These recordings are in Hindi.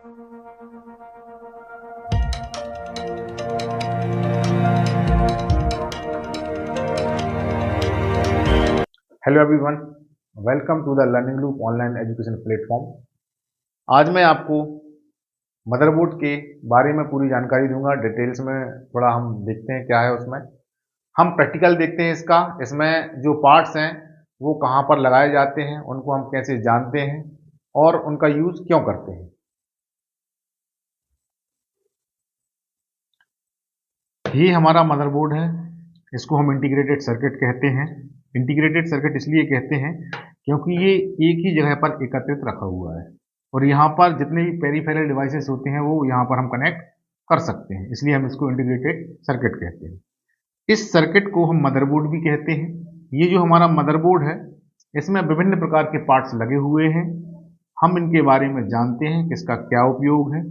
Hello everyone, welcome to the learning loop online education platform. आज मैं आपको मदरबोर्ड के बारे में पूरी जानकारी दूंगा। डिटेल्स में थोड़ा हम देखते हैं क्या है उसमें। हम प्रैक्टिकल देखते हैं इसका। इसमें जो पार्ट्स हैं वो कहाँ पर लगाए जाते हैं, उनको हम कैसे जानते हैं और उनका यूज़ क्यों करते हैं। ये हमारा मदरबोर्ड है, इसको हम इंटीग्रेटेड सर्किट कहते हैं। इंटीग्रेटेड सर्किट इसलिए कहते हैं क्योंकि ये एक ही जगह पर एकत्रित रखा हुआ है और यहाँ पर जितने भी पेरिफेरल डिवाइसेस होते हैं वो यहाँ पर हम कनेक्ट कर सकते हैं, इसलिए हम इसको इंटीग्रेटेड सर्किट कहते हैं। इस सर्किट को हम मदरबोर्ड भी कहते हैं। ये जो हमारा मदरबोर्ड है इसमें विभिन्न प्रकार के पार्ट्स लगे हुए हैं। हम इनके बारे में जानते हैं कि इसका क्या उपयोग है।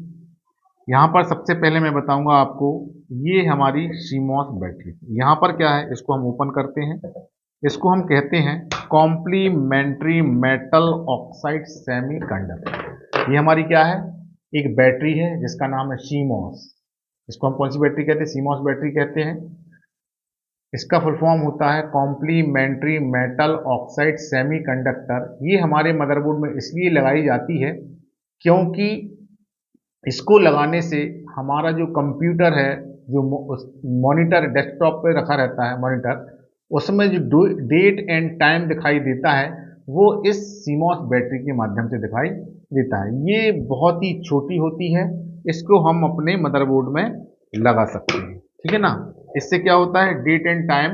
यहाँ पर सबसे पहले मैं बताऊंगा आपको, ये हमारी सीमॉस बैटरी। यहाँ पर क्या है, इसको हम ओपन करते हैं। इसको हम कहते हैं कॉम्प्लीमेंट्री मेटल ऑक्साइड सेमीकंडक्टर। ये हमारी क्या है, एक बैटरी है जिसका नाम है सीमॉस। इसको हम कौन सी बैटरी कहते हैं, सीमॉस बैटरी कहते हैं। इसका फुल फॉर्म होता है कॉम्प्लीमेंट्री मेटल ऑक्साइड सेमीकंडक्टर। ये हमारे मदरबोर्ड में इसलिए लगाई जाती है क्योंकि इसको लगाने से हमारा जो कंप्यूटर है, जो मॉनिटर डेस्कटॉप पे रखा रहता है मॉनिटर, उसमें जो डेट एंड टाइम दिखाई देता है वो इस सीमॉस बैटरी के माध्यम से दिखाई देता है। ये बहुत ही छोटी होती है, इसको हम अपने मदरबोर्ड में लगा सकते हैं, ठीक है ना। इससे क्या होता है, डेट एंड टाइम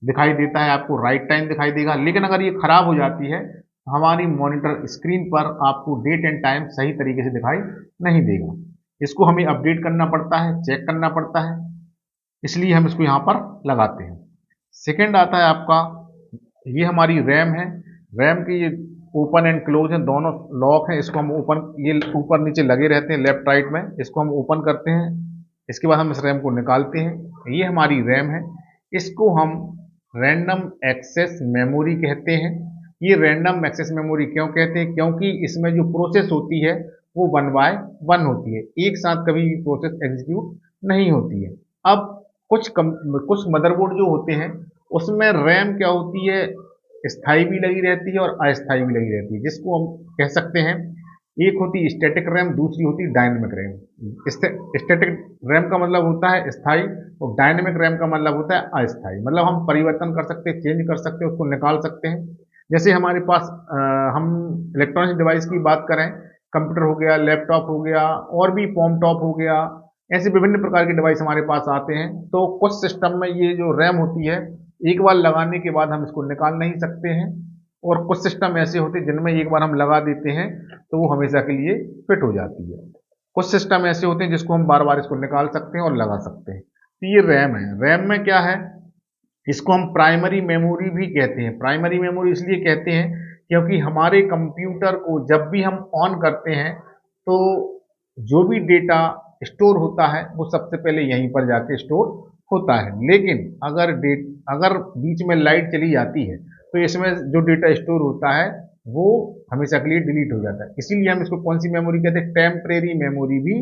दिखाई देता है, आपको राइट टाइम दिखाई देगा। लेकिन अगर ये खराब हो जाती है हमारी मॉनिटर स्क्रीन पर आपको डेट एंड टाइम सही तरीके से दिखाई नहीं देगा। इसको हमें अपडेट करना पड़ता है, चेक करना पड़ता है, इसलिए हम इसको यहाँ पर लगाते हैं। सेकंड आता है आपका, ये हमारी रैम है। रैम के ये ओपन एंड क्लोज हैं, दोनों लॉक हैं। इसको हम ओपन, ये ऊपर नीचे लगे रहते हैं लेफ्ट राइट में, इसको हम ओपन करते हैं। इसके बाद हम इस रैम को निकालते हैं। ये हमारी रैम है, इसको हम रैंडम एक्सेस मेमोरी कहते हैं। ये रैंडम एक्सेस मेमोरी क्यों कहते हैं, क्योंकि इसमें जो प्रोसेस होती है वो 1 बाय 1 होती है, एक साथ कभी भी प्रोसेस एग्जीक्यूट नहीं होती है। अब कुछ मदरबोर्ड जो होते हैं उसमें रैम क्या होती है, स्थायी भी लगी रहती है और अस्थायी भी लगी रहती है, जिसको हम कह सकते हैं, एक होती है स्टैटिक रैम, दूसरी होती है डायनेमिक रैम। स्टैटिक रैम का मतलब होता है स्थायी और डायनेमिक रैम का मतलब होता है अस्थायी। मतलब हम परिवर्तन कर सकते हैं, चेंज कर सकते हैं, उसको निकाल सकते हैं। जैसे हमारे पास हम इलेक्ट्रॉनिक डिवाइस की बात करें, कंप्यूटर हो गया, लैपटॉप हो गया और भी पॉम टॉप हो गया, ऐसे विभिन्न प्रकार के डिवाइस हमारे पास आते हैं। तो कुछ सिस्टम में ये जो रैम होती है एक बार लगाने के बाद हम इसको निकाल नहीं सकते हैं, और कुछ सिस्टम ऐसे होते हैं जिनमें एक बार हम लगा देते हैं तो वो हमेशा के लिए फिट हो जाती है। कुछ सिस्टम ऐसे होते हैं जिसको हम बार बार इसको निकाल सकते हैं और लगा सकते हैं। तो ये रैम है। रैम में क्या है, इसको हम प्राइमरी मेमोरी भी कहते हैं। प्राइमरी मेमोरी इसलिए कहते हैं क्योंकि हमारे कंप्यूटर को जब भी हम ऑन करते हैं तो जो भी डेटा स्टोर होता है वो सबसे पहले यहीं पर जाके स्टोर होता है। लेकिन अगर बीच में लाइट चली जाती है तो इसमें जो डेटा स्टोर होता है वो हमेशा के लिए डिलीट हो जाता है। इसीलिए हम इसको कौन सी मेमोरी कहते हैं, टेम्परेरी मेमोरी भी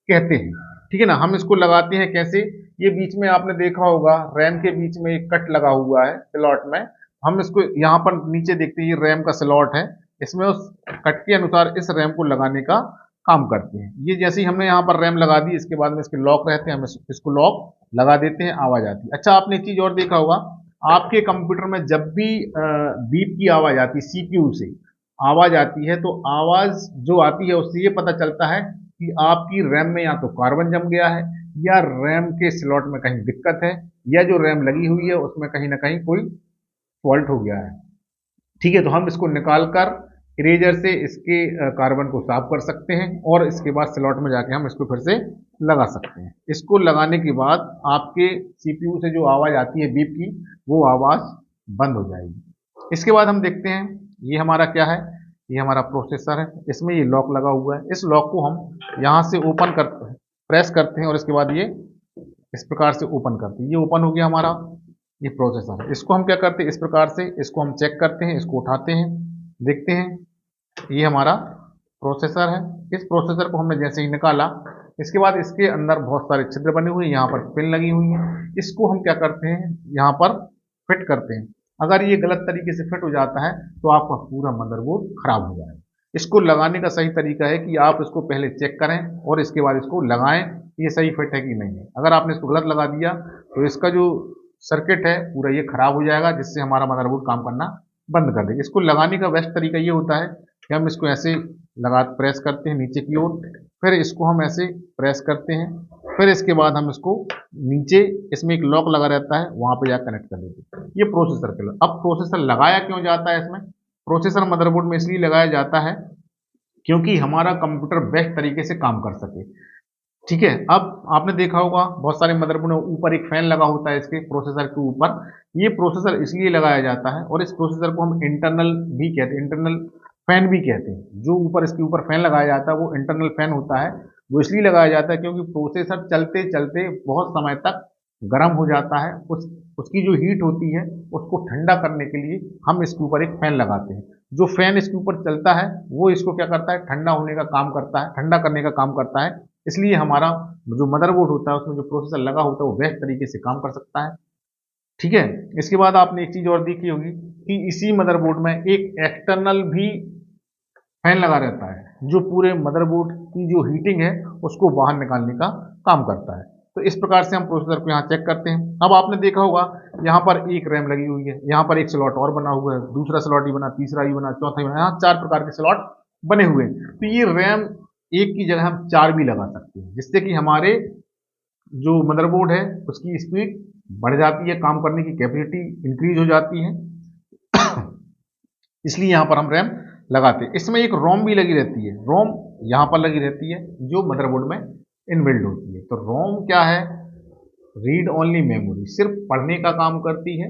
कहते हैं, ठीक है ना। हम इसको लगाते हैं कैसे, ये बीच में आपने देखा होगा रैम के बीच में एक कट लगा हुआ है स्लॉट में। हम इसको यहाँ पर नीचे देखते हैं, ये रैम का स्लॉट है, इसमें उस कट के अनुसार इस रैम को लगाने का काम करते हैं। ये जैसे ही हमने यहाँ पर रैम लगा दी, इसके बाद में इसके लॉक रहते हैं, हम इसको लॉक लगा देते हैं, आवाज आती है। अच्छा, आपने एक चीज और देखा होगा, आपके कंप्यूटर में जब भी बीप की आवाज आती है, सीपीयू से आवाज आती है, तो आवाज जो आती है उससे ये पता चलता है कि आपकी रैम में या तो कार्बन जम गया है या रैम के स्लॉट में कहीं दिक्कत है या जो रैम लगी हुई है उसमें कहीं ना कहीं कोई फॉल्ट हो गया है, ठीक है। तो हम इसको निकाल कर इरेजर से इसके कार्बन को साफ कर सकते हैं और इसके बाद स्लॉट में जाके हम इसको फिर से लगा सकते हैं। इसको लगाने के बाद आपके सीपीयू से जो आवाज आती है बीप की, वो आवाज बंद हो जाएगी। इसके बाद हम देखते हैं, ये हमारा क्या है, ये हमारा प्रोसेसर है, इसमें ये लॉक लगा हुआ है। इस लॉक को हम यहाँ से ओपन करते हैं, प्रेस करते हैं और इसके बाद ये इस प्रकार से ओपन करते हैं। ये ओपन हो गया हमारा, ये प्रोसेसर है। इसको हम क्या करते हैं, इस प्रकार से इसको हम चेक करते हैं, इसको उठाते हैं, देखते हैं, ये हमारा प्रोसेसर है। इस प्रोसेसर को हमने जैसे ही निकाला, इसके बाद इसके अंदर बहुत सारे छिद्र बने हुए हैं, यहाँ पर पिन लगी हुई है। इसको हम क्या करते हैं, यहाँ पर फिट करते हैं। अगर ये गलत तरीके से फिट हो जाता है तो आपका पूरा मदरबोर्ड खराब हो जाएगा। इसको लगाने का सही तरीका है कि आप इसको पहले चेक करें और इसके बाद इसको लगाएं, ये सही फिट है कि नहीं है। अगर आपने इसको गलत लगा दिया तो इसका जो सर्किट है पूरा ये खराब हो जाएगा, जिससे हमारा मदरबोर्ड काम करना बंद कर देगा। इसको लगाने का बेस्ट तरीका ये होता है कि हम इसको ऐसे प्रेस करते हैं नीचे की ओर, फिर इसको हम ऐसे प्रेस करते हैं, फिर इसके बाद हम इसको नीचे, इसमें एक लॉक लगा रहता है, वहां पे जाकर कनेक्ट कर देते हैं। ये प्रोसेसर के लिए। अब प्रोसेसर लगाया क्यों जाता है इसमें, प्रोसेसर मदरबोर्ड में इसलिए लगाया जाता है क्योंकि हमारा कंप्यूटर बेस्ट तरीके से काम कर सके। ठीक है, अब आपने देखा होगा बहुत सारे मदरबोर्ड में ऊपर एक फैन लगा होता है इसके प्रोसेसर के ऊपर। ये प्रोसेसर इसलिए लगाया जाता है, और इस प्रोसेसर को हम इंटरनल भी कहते हैं, इंटरनल फैन भी कहते हैं। जो ऊपर इसके ऊपर फैन लगाया जाता है वो इंटरनल फैन होता है। वो इसलिए लगाया जाता है क्योंकि प्रोसेसर चलते चलते बहुत समय तक गर्म हो जाता है। उसकी जो हीट होती है उसको ठंडा करने के लिए हम इसके ऊपर एक फैन लगाते हैं। जो फैन इसके ऊपर चलता है वो इसको क्या करता है, ठंडा होने का काम करता है, ठंडा करने का काम करता है। इसलिए हमारा जो मदरबोर्ड होता है उसमें जो प्रोसेसर लगा होता है वो बेस्ट तरीके से काम कर सकता है। ठीक है, इसके बाद आपने एक चीज और देखी होगी कि इसी मदरबोर्ड में एक एक्सटर्नल भी फैन लगा रहता है, जो पूरे मदरबोर्ड की जो हीटिंग है उसको बाहर निकालने का काम करता है। तो इस प्रकार से हम प्रोसेसर को यहाँ चेक करते हैं। अब आपने देखा होगा यहाँ पर एक रैम लगी हुई है, यहाँ पर एक स्लॉट और बना हुआ है, दूसरा स्लॉट ही बना, तीसरा ही बना, चौथा ही बना, यहाँ 4 प्रकार के स्लॉट बने हुए हैं। तो ये रैम एक की जगह हम 4 भी लगा सकते हैं, जिससे कि हमारे जो मदरबोर्ड है उसकी स्पीड बढ़ जाती है, काम करने की कैपेसिटी इंक्रीज हो जाती है। इसलिए यहाँ पर हम रैम लगाते हैं। इसमें एक रोम भी लगी रहती है, रोम यहाँ पर लगी रहती है जो मदरबोर्ड में इनबिल्ड होती है। तो रोम क्या है, रीड ओनली मेमोरी, सिर्फ पढ़ने का काम करती है।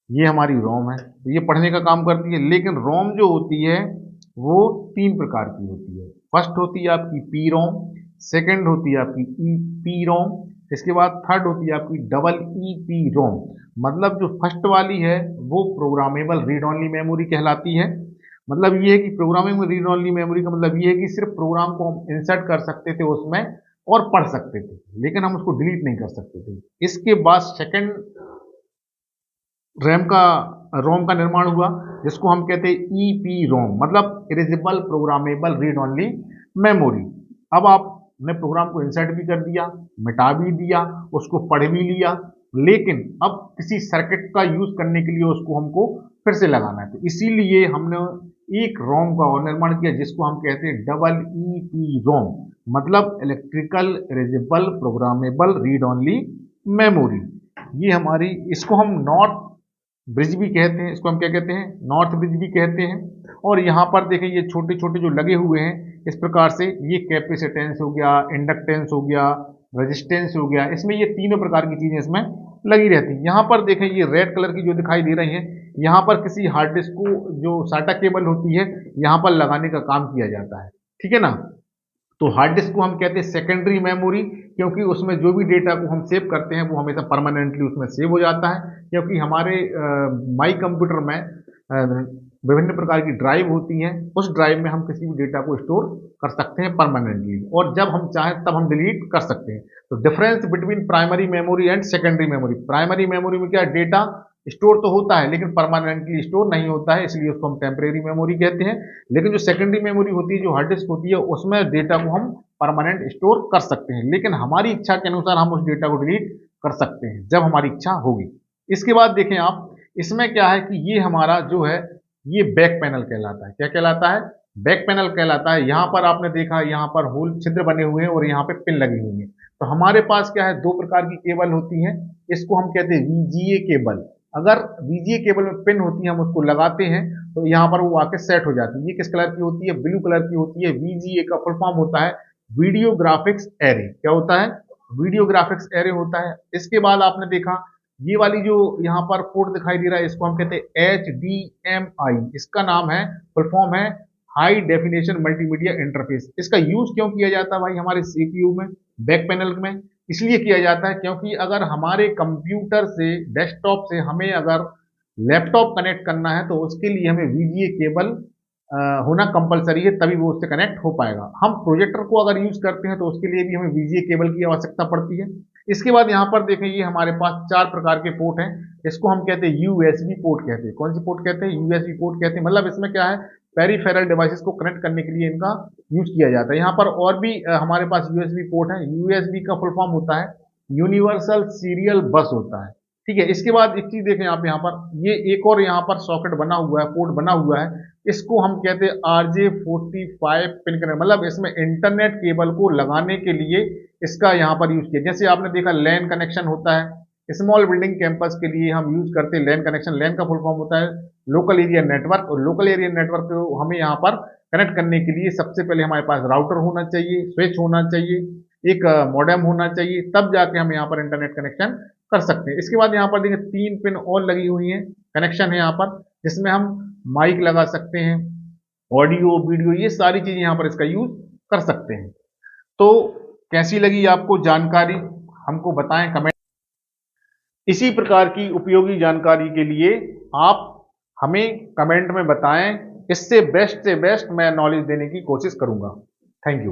ये हमारी रोम है, तो ये पढ़ने का काम करती है। लेकिन रोम जो होती है वो 3 प्रकार की होती है। फर्स्ट होती है आपकी पी रोम, सेकेंड होती है आपकी ई पी रोम, इसके बाद थर्ड होती है आपकी डबल ई पी रोम। मतलब जो फर्स्ट वाली है वो प्रोग्रामेबल रीड ओनली मेमोरी कहलाती है। मतलब ये है कि प्रोग्रामिंग में रीड ओनली मेमोरी का मतलब ये है कि सिर्फ प्रोग्राम को हम इंसर्ट कर सकते थे उसमें और पढ़ सकते थे, लेकिन हम उसको डिलीट नहीं कर सकते थे। इसके बाद सेकंड रोम का निर्माण हुआ, जिसको हम कहते हैं ई पी रोम, मतलब erasable programmable read only memory. अब आपने प्रोग्राम को इंसर्ट भी कर दिया, मिटा भी दिया, उसको पढ़ भी लिया, लेकिन अब किसी सर्किट का यूज करने के लिए उसको हमको फिर से लगाना है। तो इसीलिए हमने एक रोम का और निर्माण किया, जिसको हम कहते हैं डबल ई पी रोम, मतलब electrical erasable programmable read only memory. ये हमारी, इसको हम नॉर्थ ब्रिज भी कहते हैं, इसको हम क्या कहते हैं, नॉर्थ ब्रिज भी कहते हैं। और यहाँ पर देखें ये छोटे छोटे जो लगे हुए हैं इस प्रकार से, ये कैपेसिटेंस हो गया, इंडक्टेंस हो गया, रेजिस्टेंस हो गया, इसमें ये तीनों प्रकार की चीजें इसमें लगी रहती है। यहाँ पर देखें ये रेड कलर की जो दिखाई दे रही है, यहाँ पर किसी हार्ड डिस्क को जो साटा केबल होती है यहाँ पर लगाने का काम किया जाता है। ठीक है ना, तो हार्ड डिस्क को हम कहते हैं सेकेंडरी मेमोरी, क्योंकि उसमें जो भी डेटा को हम सेव करते हैं वो हमेशा परमानेंटली उसमें सेव हो जाता है। क्योंकि हमारे माई कंप्यूटर में विभिन्न प्रकार की ड्राइव होती हैं, उस ड्राइव में हम किसी भी डेटा को स्टोर कर सकते हैं परमानेंटली, और जब हम चाहें तब हम डिलीट कर सकते हैं। तो difference between primary memory and secondary memory, primary memory में क्या डेटा स्टोर तो होता है लेकिन परमानेंटली स्टोर नहीं होता है, इसलिए उसको हम टेम्परेरी मेमोरी कहते हैं। लेकिन जो सेकेंडरी मेमोरी होती है, जो हार्ड डिस्क होती है, उसमें डेटा को हम परमानेंट स्टोर कर सकते हैं, लेकिन हमारी इच्छा के अनुसार हम उस डेटा को डिलीट कर सकते हैं जब हमारी इच्छा होगी। इसके बाद देखें आप, इसमें क्या है कि ये हमारा जो है ये बैक पैनल कहलाता है। क्या कहलाता है, बैक पैनल कहलाता है। यहाँ पर आपने देखा, यहाँ पर होल छिद्र बने हुए हैं और यहाँ पे पिन लगी हुई है। तो हमारे पास क्या है, 2 प्रकार की केबल होती है, इसको हम कहते हैं वीजीए केबल। अगर वीजीए केबल में पिन होती है, हम उसको लगाते हैं तो यहाँ पर वो आके सेट हो जाती है। ये किस कलर की होती है, ब्लू कलर की होती है। वीजीए का फुल फॉर्म होता है वीडियो ग्राफिक्स एरे। क्या होता है, वीडियो ग्राफिक्स एरे होता है। इसके बाद आपने देखा ये वाली जो यहाँ पर पोर्ट दिखाई दे रहा है, इसको हम कहते हैं HDMI। इसका नाम है, फुल फॉर्म है हाई डेफिनेशन मल्टीमीडिया इंटरफेस। इसका यूज क्यों किया जाता है भाई हमारे सीपीयू में, बैक पैनल में? इसलिए किया जाता है क्योंकि अगर हमारे कंप्यूटर से, डेस्कटॉप से हमें अगर लैपटॉप कनेक्ट करना है तो उसके लिए हमें वीजीए केबल होना कंपलसरी है, तभी वो उससे कनेक्ट हो पाएगा। हम प्रोजेक्टर को अगर यूज करते हैं तो उसके लिए भी हमें वीजीए केबल की आवश्यकता पड़ती है। इसके बाद यहाँ पर देखें, ये हमारे पास 4 प्रकार के पोर्ट हैं। इसको हम कहते हैं यूएसबी पोर्ट कहते हैं। कौन सी पोर्ट कहते हैं? यूएसबी पोर्ट कहते हैं। मतलब इसमें क्या है, पेरिफेरल डिवाइसेस को कनेक्ट करने के लिए इनका यूज किया जाता है। यहाँ पर और भी हमारे पास यूएसबी पोर्ट है। यूएसबी का फुल फॉर्म होता है यूनिवर्सल सीरियल बस होता है। ठीक है। इसके बाद एक चीज देखें आप, यहाँ पर ये एक और यहाँ पर सॉकेट बना हुआ है, पोर्ट बना हुआ है। इसको हम कहते हैं RJ45 पिन कनेक्टर। मतलब इसमें इंटरनेट केबल को लगाने के लिए इसका यहाँ पर यूज किया। जैसे आपने देखा लैन कनेक्शन होता है, स्मॉल बिल्डिंग कैंपस के लिए हम यूज करते हैं लैन कनेक्शन। लैन का फुल फॉर्म होता है लोकल एरिया नेटवर्क। और लोकल एरिया नेटवर्क को हमें यहाँ पर कनेक्ट करने के लिए सबसे पहले हमारे पास राउटर होना चाहिए, स्विच होना चाहिए, एक मॉडेम होना चाहिए, तब जाके हम यहाँ पर इंटरनेट कनेक्शन कर सकते हैं। इसके बाद यहाँ पर देखिए 3 पिन और लगी हुई हैं, कनेक्शन है यहाँ पर, जिसमें हम माइक लगा सकते हैं, ऑडियो वीडियो, ये सारी चीजें यहाँ पर इसका यूज कर सकते हैं। तो कैसी लगी आपको जानकारी, हमको बताएं कमेंट। इसी प्रकार की उपयोगी जानकारी के लिए आप हमें कमेंट में बताएं। इससे बेस्ट से बेस्ट मैं नॉलेज देने की कोशिश करूंगा। Thank you.